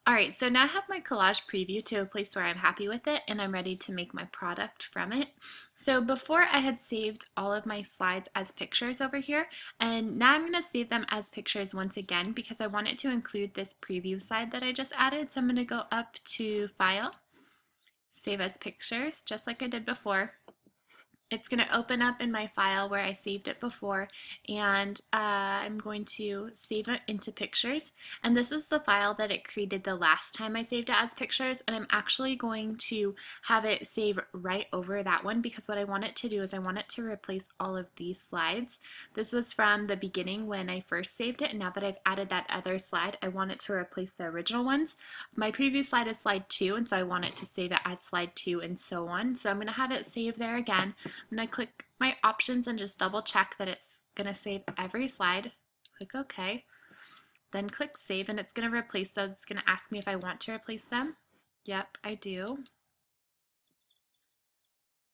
Alright, so now I have my collage preview to a place where I'm happy with it and I'm ready to make my product from it. So before I had saved all of my slides as pictures over here, and now I'm going to save them as pictures once again because I want it to include this preview slide that I just added. So I'm going to go up to File, Save as Pictures, just like I did before. It's going to open up in my file where I saved it before, and I'm going to save it into pictures. And this is the file that it created the last time I saved it as pictures, and I'm actually going to have it save right over that one because what I want it to do is I want it to replace all of these slides. This was from the beginning when I first saved it, and now that I've added that other slide, I want it to replace the original ones. My previous slide is slide 2, and so I want it to save it as slide 2 and so on. So I'm going to have it save there again. I'm going to click my options and just double check that it's going to save every slide. Click OK. Then click Save, and it's going to replace those. It's going to ask me if I want to replace them. Yep, I do.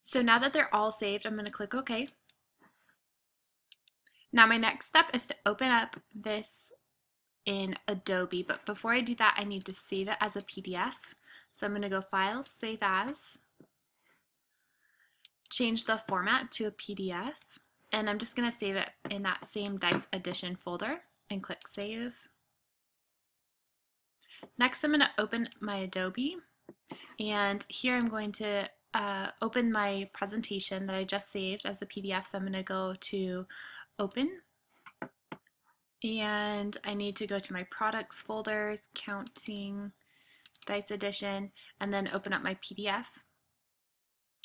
So now that they're all saved, I'm going to click OK. Now my next step is to open up this in Adobe, but before I do that, I need to save it as a PDF. So I'm going to go File, Save As, change the format to a PDF, and I'm just going to save it in that same Dice Edition folder and click Save. Next, I'm going to open my Adobe, and here I'm going to open my presentation that I just saved as a PDF. So I'm going to go to Open, and I need to go to my Products folders, Counting, Dice Edition, and then open up my PDF.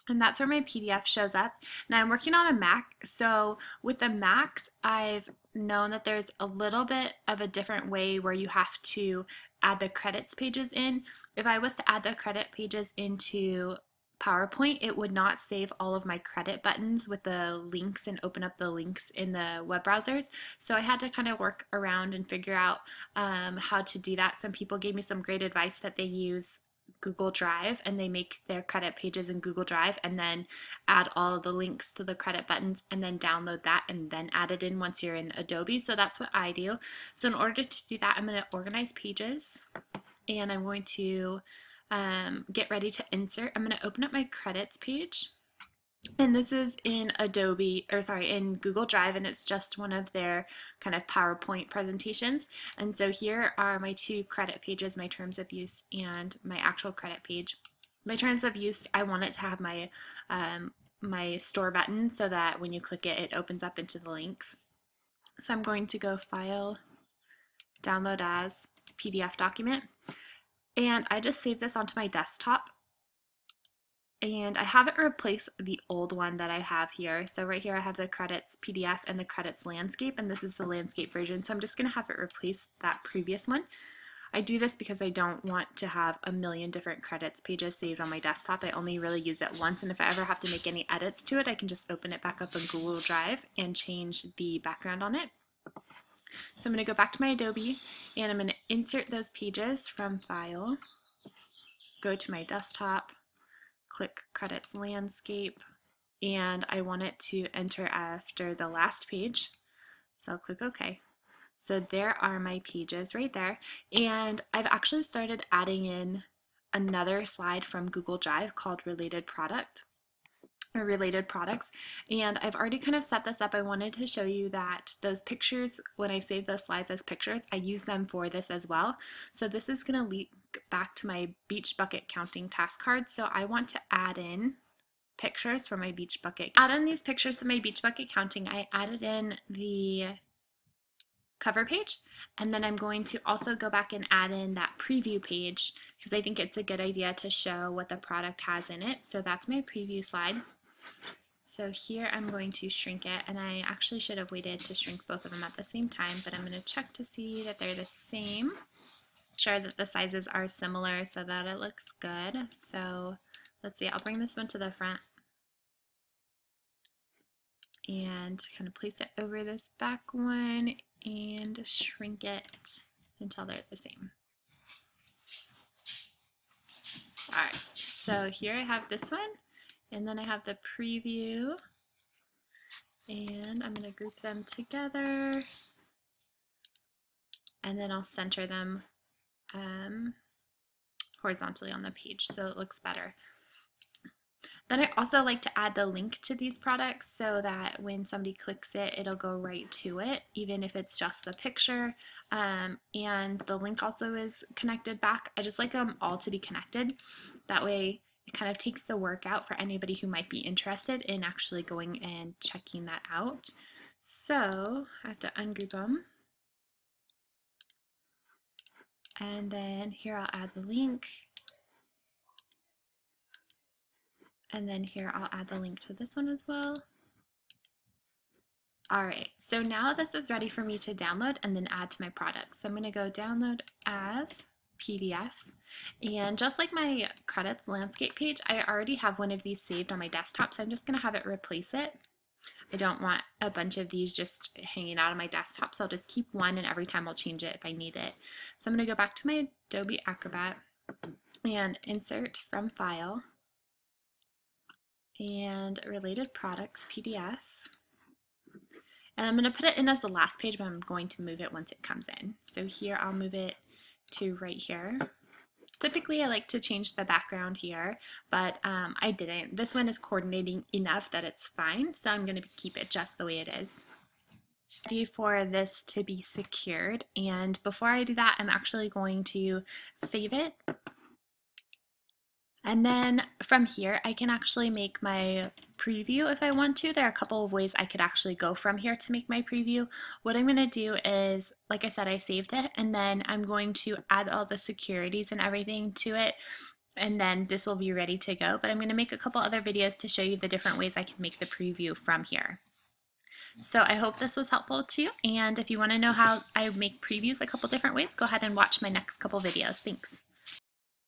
And that's where my PDF shows up. Now I'm working on a Mac, so with the Macs, I've known that there's a little bit of a different way where you have to add the credits pages in. If I was to add the credit pages into PowerPoint, it would not save all of my credit buttons with the links and open up the links in the web browsers. So I had to kind of work around and figure out how to do that. Some people gave me some great advice that they use Google Drive and they make their credit pages in Google Drive and then add all the links to the credit buttons and then download that and then add it in once you're in Adobe. So that's what I do. So in order to do that, I'm going to organize pages and I'm going to get ready to insert. I'm going to open up my credits page. And this is in in Google Drive, and it's just one of their kind of PowerPoint presentations. And so here are my two credit pages, my terms of use and my actual credit page. My terms of use, I want it to have my, my store button so that when you click it, it opens up into the links. So I'm going to go File, Download as, PDF document. And I just saved this onto my desktop. And I have it replace the old one that I have here. So right here I have the credits PDF and the credits landscape, and this is the landscape version. So I'm just going to have it replace that previous one. I do this because I don't want to have a million different credits pages saved on my desktop. I only really use it once, and if I ever have to make any edits to it, I can just open it back up in Google Drive and change the background on it. So I'm going to go back to my Adobe, and I'm going to insert those pages from File, go to my desktop, click Credits Landscape, and I want it to enter after the last page, so I'll click OK. So there are my pages right there, and I've actually started adding in another slide from Google Drive called Related Products, and I've already kind of set this up. I wanted to show you that those pictures, when I save those slides as pictures, I use them for this as well. So this is going to link back to my beach bucket counting task card. So I want to add in pictures for my beach bucket. Add in these pictures for my beach bucket counting. I added in the cover page, and then I'm going to also go back and add in that preview page because I think it's a good idea to show what the product has in it. So that's my preview slide. So here I'm going to shrink it, and I actually should have waited to shrink both of them at the same time, but I'm going to check to see that they're the same. Sure that the sizes are similar so that it looks good. So let's see, I'll bring this one to the front and kind of place it over this back one and shrink it until they're the same. Alright, so here I have this one, and then I have the preview, and I'm going to group them together, and then I'll center them horizontally on the page so it looks better. Then I also like to add the link to these products so that when somebody clicks it, it'll go right to it, even if it's just the picture. And the link also is connected back. I just like them all to be connected. That way it kind of takes the work out for anybody who might be interested in actually going and checking that out. So I have to ungroup them. And then here I'll add the link. And then here I'll add the link to this one as well. All right, so now this is ready for me to download and then add to my product. So I'm going to go download as PDF. And just like my credits landscape page, I already have one of these saved on my desktop, so I'm just going to have it replace it. I don't want a bunch of these just hanging out on my desktop, so I'll just keep one and every time I'll change it if I need it. So I'm going to go back to my Adobe Acrobat and insert from File and Related Products PDF. And I'm going to put it in as the last page, but I'm going to move it once it comes in. So here I'll move it to right here. Typically I like to change the background here, but I didn't. This one is coordinating enough that it's fine, so I'm going to keep it just the way it is. Ready for this to be secured, and before I do that, I'm actually going to save it. And then from here, I can actually make my preview if I want to. There are a couple of ways I could actually go from here to make my preview. What I'm going to do is, like I said, I saved it, and then I'm going to add all the securities and everything to it, and then this will be ready to go. But I'm going to make a couple other videos to show you the different ways I can make the preview from here. So I hope this was helpful to you, and if you want to know how I make previews a couple different ways, go ahead and watch my next couple videos. Thanks.